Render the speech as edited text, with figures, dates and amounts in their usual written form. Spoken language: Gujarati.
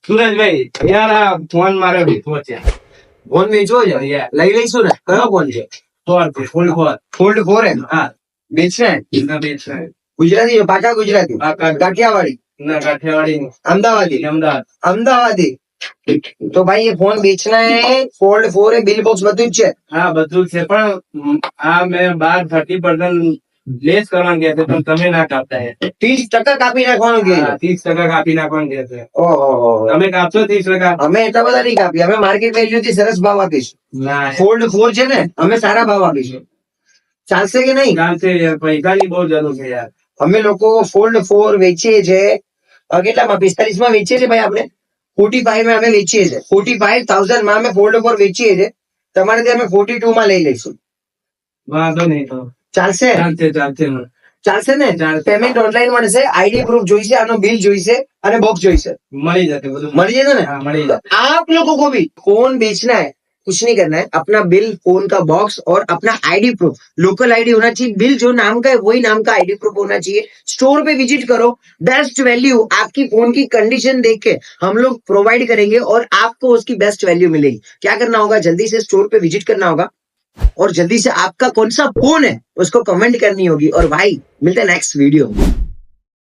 સુરેશભાઈ યાર આ ફોન મારે વેચવો છે. ફોન વેચવો છે? લઈ લઈશું ને. કયો ફોન છે? ફોલ્ડ 4. ફોલ્ડ 4 એમ. હા બેચના है? ના વેચના છે. ગુજરાતી છે? પાકા ગુજરાતી? પાકા. કાઠિયાવાડી? ના કાઠિયાવાડી નહીં. अहमदाबादी? અમદાવાદ. अहमदाबादी. तो भाई ये फोन बेचना है. फोल्ड 4 है. बिल बॉक्स બધું જ છે. હા બધું જ છે પણ આ મેં 30% લેસ કરવાનું કહે છે પણ તમે ના કાપતા હે. 30% કાપી નાખવાનું કે હા, 30% કાપી નાખવાનું કહે છે. ઓહો. તમે કાપશો 30%? અમે એટલા બધા નહીં કાપીએ. અમે માર્કેટ વેલ્યુ થી સરસ ભાવ આપીશું. ના ફોલ્ડ 4 છે ને, અમે સારા ભાવ આપીશું. ચાલશે કે નહીં? ચાલશે યાર, પૈસાની બહુ જરૂર છે યાર. અમે લોકો ફોલ્ડ 4 વેચીએ છે. કેટલામાં? 45 માં વેચીએ છે ભાઈ આપણે. 45 માં અમે વેચીએ છે. 45,000 માં અમે ફોલ્ડ 4 વેચીએ છે. તમારે ત્યાં અમે 42 માં લઈ લઈશું. વાંધો નહીં તો ચાલશે? ચાલશે. ચાલશે ને? ચાલશે. પેમેન્ટ ઓનલાઈન મળશે. આઈડી પ્રૂફ જોઈશે, આનો બિલ જોઈશે અને બોક્સ જોઈશે. મળી જશે બધું. મળી જશે ને? હા મળી જશે. आप लोगों को भी फोन बेचना है, कुछ नहीं करना है. अपना बिल, फोन का बॉक्स और अपना आईडी प्रूफ, लोकल आईडी होना चाहिए. बिल जो नाम का है वही नाम का आईडी प्रूफ होना चाहिए. स्टोर पे विजिट करो. बेस्ट वैल्यू आपकी फोन की कंडीशन देख के हम लोग प्रोवाइड करेंगे और आपको उसकी बेस्ट वैल्यू मिलेगी. क्या करना होगा? जल्दी से स्टोर पे विजिट करना होगा और जल्दी से आपका कौन सा फोन है उसको कमेंट करनी होगी. और भाई मिलते हैं नेक्स्ट वीडियो में.